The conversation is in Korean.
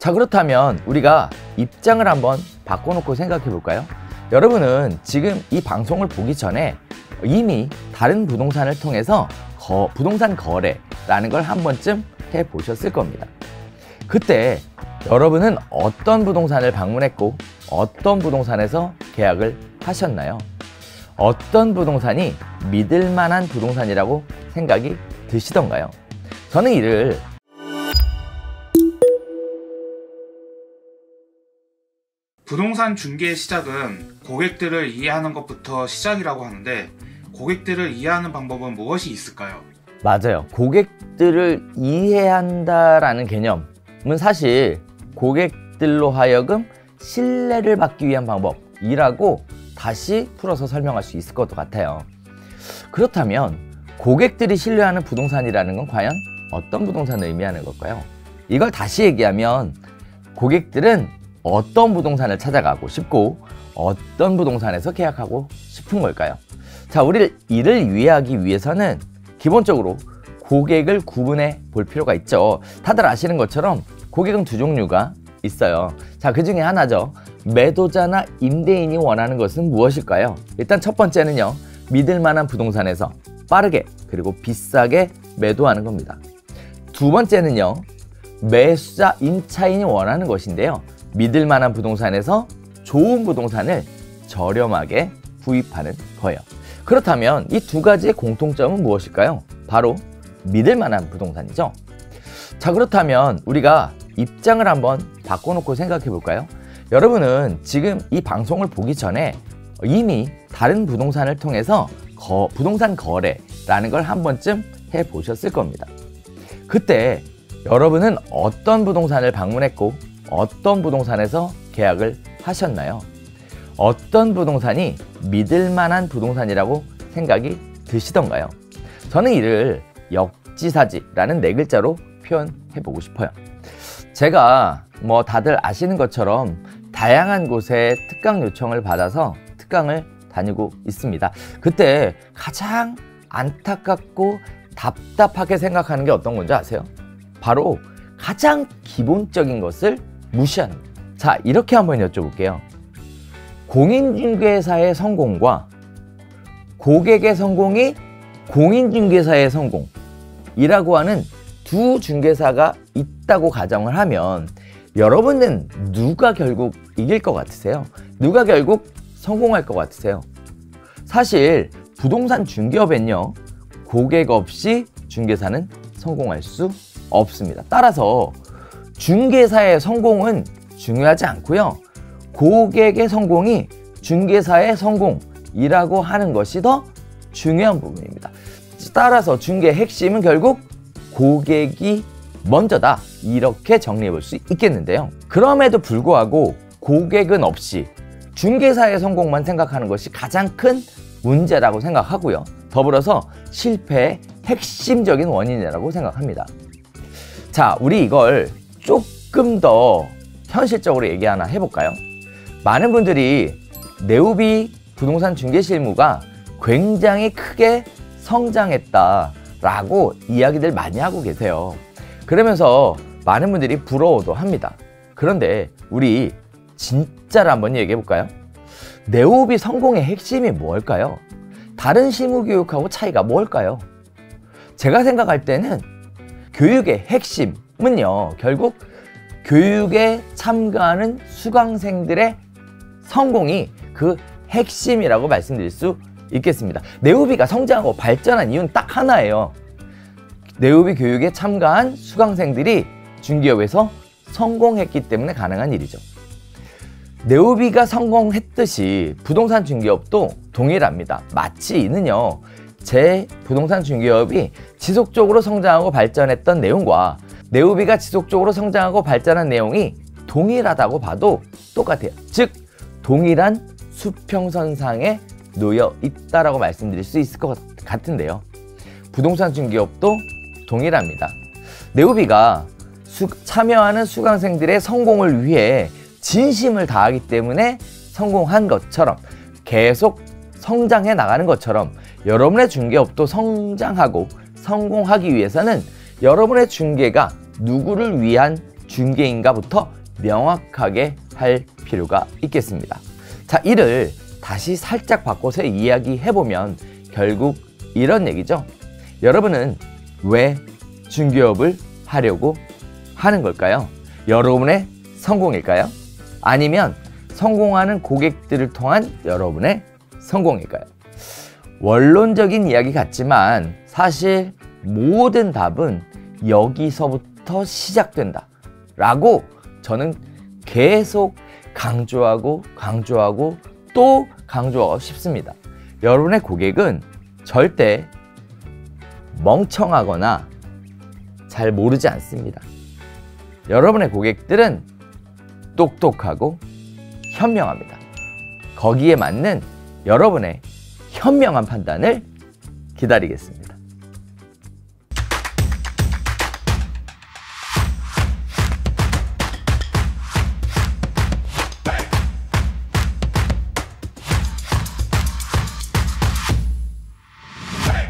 자, 그렇다면 우리가 입장을 한번 바꿔놓고 생각해 볼까요? 여러분은 지금 이 방송을 보기 전에 이미 다른 부동산을 통해서 부동산 거래라는 걸 한 번쯤 해보셨을 겁니다. 그때 여러분은 어떤 부동산을 방문했고 어떤 부동산에서 계약을 하셨나요? 어떤 부동산이 믿을 만한 부동산이라고 생각이 드시던가요? 저는 이를 부동산 중개의 시작은 고객들을 이해하는 것부터 시작이라고 하는데, 고객들을 이해하는 방법은 무엇이 있을까요? 맞아요. 고객들을 이해한다라는 개념은 사실 고객들로 하여금 신뢰를 받기 위한 방법이라고 다시 풀어서 설명할 수 있을 것 같아요. 그렇다면 고객들이 신뢰하는 부동산이라는 건 과연 어떤 부동산을 의미하는 걸까요? 이걸 다시 얘기하면 고객들은 어떤 부동산을 찾아가고 싶고 어떤 부동산에서 계약하고 싶은 걸까요? 자, 이를 이해하기 위해서는 기본적으로 고객을 구분해 볼 필요가 있죠. 다들 아시는 것처럼 고객은 두 종류가 있어요. 자, 그 중에 하나죠. 매도자나 임대인이 원하는 것은 무엇일까요? 일단 첫 번째는요, 믿을 만한 부동산에서 빠르게 그리고 비싸게 매도하는 겁니다. 두 번째는요, 매수자 임차인이 원하는 것인데요, 믿을 만한 부동산에서 좋은 부동산을 저렴하게 구입하는 거예요. 그렇다면 이 두 가지의 공통점은 무엇일까요? 바로 믿을 만한 부동산이죠. 자, 그렇다면 우리가 입장을 한번 바꿔놓고 생각해 볼까요? 여러분은 지금 이 방송을 보기 전에 이미 다른 부동산을 통해서 부동산 거래라는 걸 한 번쯤 해보셨을 겁니다. 그때 여러분은 어떤 부동산을 방문했고 어떤 부동산에서 계약을 하셨나요? 어떤 부동산이 믿을 만한 부동산이라고 생각이 드시던가요? 저는 이를 역지사지라는 네 글자로 표현해보고 싶어요. 제가 다들 아시는 것처럼 다양한 곳에 특강 요청을 받아서 특강을 다니고 있습니다. 그때 가장 안타깝고 답답하게 생각하는 게 어떤 건지 아세요? 바로 가장 기본적인 것을 무시하는 거예요. 자, 이렇게 한번 여쭤볼게요. 공인중개사의 성공과 고객의 성공이 공인중개사의 성공이라고 하는 두 중개사가 있다고 가정을 하면 여러분은 누가 결국 이길 것 같으세요? 누가 결국 성공할 것 같으세요? 사실 부동산 중개업엔요, 고객 없이 중개사는 성공할 수 없습니다. 따라서 중개사의 성공은 중요하지 않고요, 고객의 성공이 중개사의 성공이라고 하는 것이 더 중요한 부분입니다. 따라서 중개의 핵심은 결국 고객이 먼저다, 이렇게 정리해 볼 수 있겠는데요. 그럼에도 불구하고 고객은 없이 중개사의 성공만 생각하는 것이 가장 큰 문제라고 생각하고요, 더불어서 실패의 핵심적인 원인이라고 생각합니다. 자, 우리 이걸 조금 더 현실적으로 얘기 하나 해볼까요? 많은 분들이 네오비 부동산 중개 실무가 굉장히 크게 성장했다라고 이야기들 많이 하고 계세요. 그러면서 많은 분들이 부러워도 합니다. 그런데 우리 진짜로 한번 얘기해 볼까요? 네오비 성공의 핵심이 뭘까요? 다른 실무교육하고 차이가 뭘까요? 제가 생각할 때는 교육의 핵심은요, 결국 교육에 참가하는 수강생들의 성공이 그 핵심이라고 말씀드릴 수 있겠습니다. 네오비가 성장하고 발전한 이유는 딱 하나예요. 네오비 교육에 참가한 수강생들이 중개업에서 성공했기 때문에 가능한 일이죠. 네오비가 성공했듯이 부동산 중개업도 동일합니다. 마치 이는요, 제 부동산 중개업이 지속적으로 성장하고 발전했던 내용과 네오비가 지속적으로 성장하고 발전한 내용이 동일하다고 봐도 똑같아요. 즉, 동일한 수평선상에 놓여 있다라고 말씀드릴 수 있을 것 같은데요. 부동산 중개업도 동일합니다. 네오비가 참여하는 수강생들의 성공을 위해 진심을 다하기 때문에 성공한 것처럼, 계속 성장해 나가는 것처럼 여러분의 중개업도 성장하고 성공하기 위해서는 여러분의 중개가 누구를 위한 중개인가부터 명확하게 할 필요가 있겠습니다. 자, 이를 다시 살짝 바꿔서 이야기해보면 결국 이런 얘기죠. 여러분은 왜 중개업을 하려고 하는 걸까요? 여러분의 성공일까요? 아니면 성공하는 고객들을 통한 여러분의 성공일까요? 원론적인 이야기 같지만 사실 모든 답은 여기서부터 시작된다 라고 저는 계속 강조하고 또 강조하고 싶습니다. 여러분의 고객은 절대 멍청하거나 잘 모르지 않습니다. 여러분의 고객들은 똑똑하고 현명합니다. 거기에 맞는 여러분의 현명한 판단을 기다리겠습니다.